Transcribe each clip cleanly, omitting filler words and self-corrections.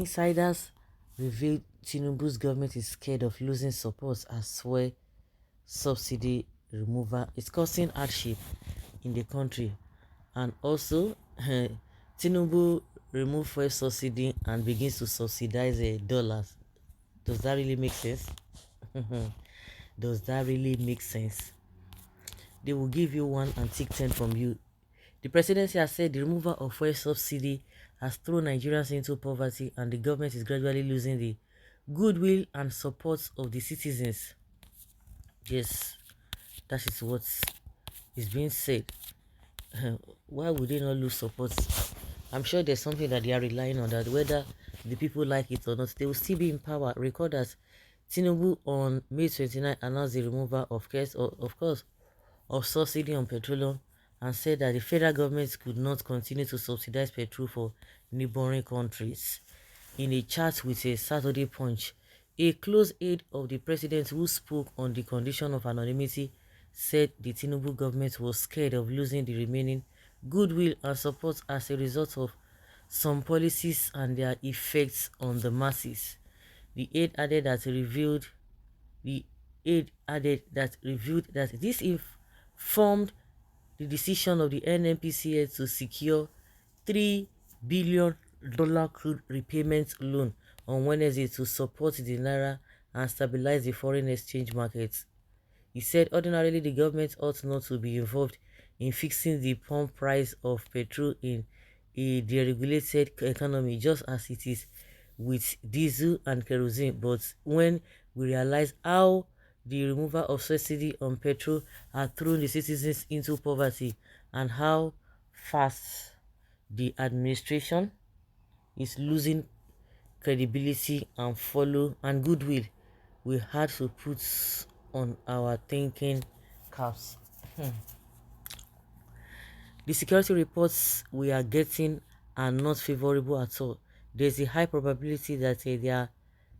Insiders revealed Tinubu's government is scared of losing support as fuel subsidy removal is causing hardship in the country. And also, Tinubu remove fuel subsidy and begins to subsidize dollars. Does that really make sense? Does that really make sense? They will give you one and take 10 from you. The presidency has said the removal of fuel subsidy has thrown Nigerians into poverty and the government is gradually losing the goodwill and support of the citizens. Yes, that is what is being said. Why would they not lose support? I'm sure there's something that they are relying on, that whether the people like it or not, they will still be in power. Record that Tinubu on May 29 announced the removal of subsidy on petroleum and said that the federal government could not continue to subsidize petrol for neighboring countries. In a chat with a Saturday Punch, a close aide of the president who spoke on the condition of anonymity said the Tinubu government was scared of losing the remaining goodwill and support as a result of some policies and their effects on the masses. The aide added that revealed that this informed the decision of the NNPCL to secure $3 billion crude repayment loan on Wednesday to support the naira and stabilize the foreign exchange market. He said ordinarily the government ought not to be involved in fixing the pump price of petrol in a deregulated economy, just as it is with diesel and kerosene. But when we realize how the removal of subsidy on petrol has thrown the citizens into poverty and how fast the administration is losing credibility and goodwill, we had to put on our thinking caps. The security reports we are getting are not favorable at all. There's a high probability that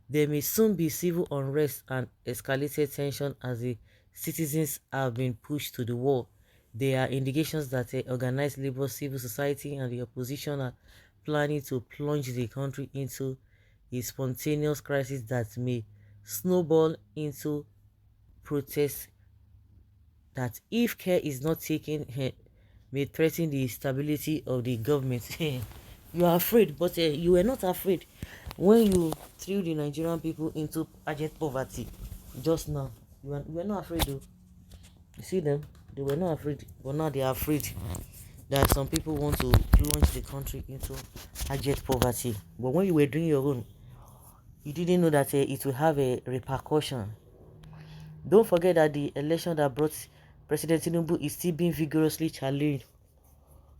there may soon be civil unrest and escalated tension as the citizens have been pushed to the wall. There are indications that organized labor, civil society, and the opposition are planning to plunge the country into a spontaneous crisis that may snowball into protests that, if care is not taken, may threaten the stability of the government. You are afraid, but you were not afraid when you threw the Nigerian people into urgent poverty just now. You were not afraid though. You see them? They were not afraid, but now they are afraid that some people want to plunge the country into urgent poverty. But when you were doing your own, you didn't know that it will have a repercussion. Don't forget that the election that brought President Tinubu is still being vigorously challenged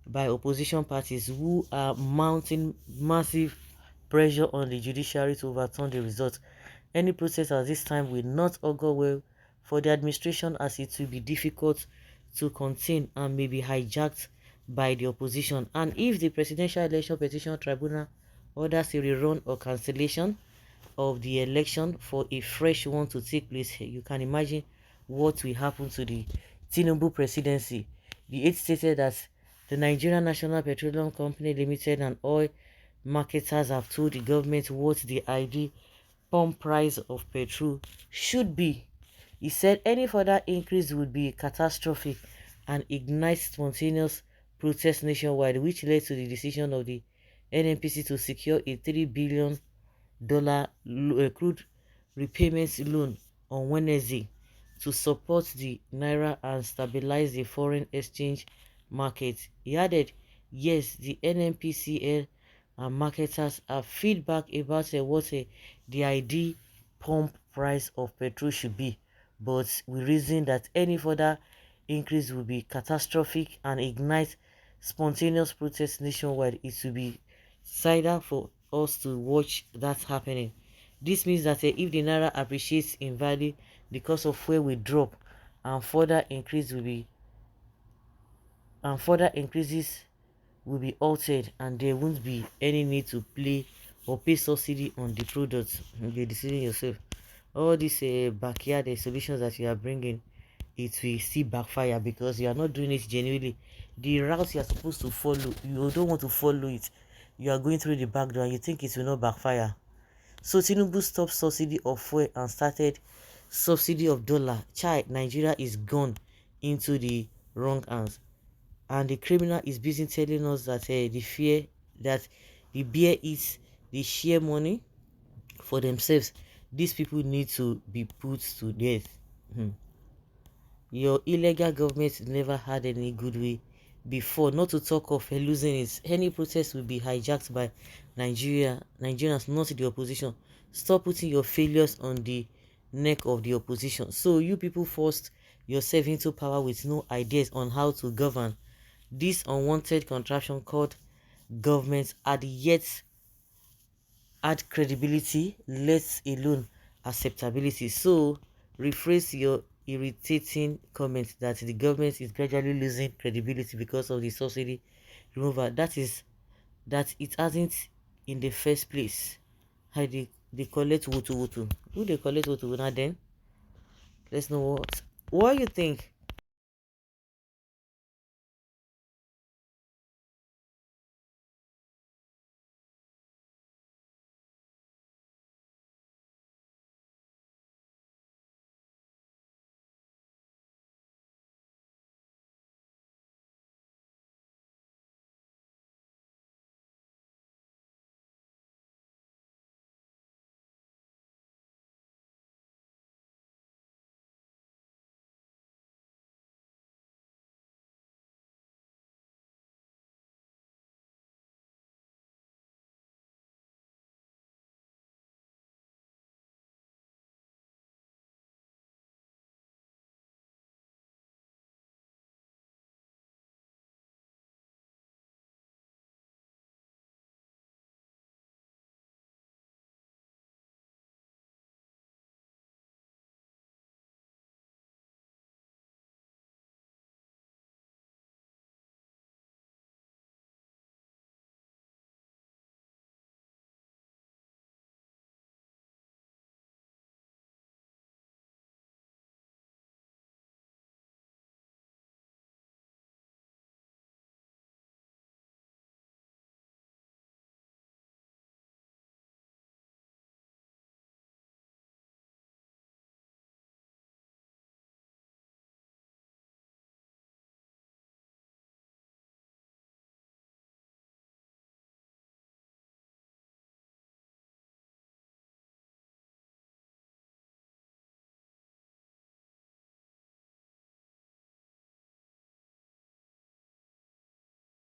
by opposition parties who are mounting massive pressure on the judiciary to overturn the results. Any protest at this time will not augur well for the administration, as it will be difficult to contain and may be hijacked by the opposition. And if the Presidential Election Petition Tribunal orders a rerun or cancellation of the election for a fresh one to take place, you can imagine what will happen to the Tinubu presidency. The aide stated that the Nigerian National Petroleum Company Limited and oil marketers have told the government what the ideal pump price of petrol should be. He said any further increase would be catastrophic and ignite spontaneous protests nationwide, which led to the decision of the NNPC to secure a $3 billion crude repayment loan on Wednesday to support the naira and stabilize the foreign exchange market. He added, yes, the NNPCL and marketers have feedback about what the ideal pump price of petrol should be, but we reason that any further increase will be catastrophic and ignite spontaneous protests nationwide. It will be decided for us to watch that happening. This means that if the naira appreciates in value, the cost of fuel will drop and further increases will be altered, and there won't be any need to pay subsidy on the products. You're deceiving yourself. All these backyard solutions that you are bringing, it will still backfire because you are not doing it genuinely. The route you are supposed to follow, you don't want to follow it. you are going through the background, you think it will not backfire. So Tinubu stopped subsidy of fuel and started subsidy of dollar. Child, Nigeria is gone into the wrong hands. And the criminal is busy telling us that the fear that the bear eats the share money for themselves. These people need to be put to death. Hmm. Your illegal government never had any goodwill before, not to talk of losing it. Any protest will be hijacked by Nigerians, not the opposition. Stop putting your failures on the neck of the opposition. So you people forced yourself into power with no ideas on how to govern. This unwanted contraption called government had yet add credibility, let alone acceptability. So rephrase your irritating comment that the government is gradually losing credibility because of the subsidy removal. That is that it hasn't in the first place. How they collect wutu wutu. Who they collect wutu wutu now then? Let's know what you think.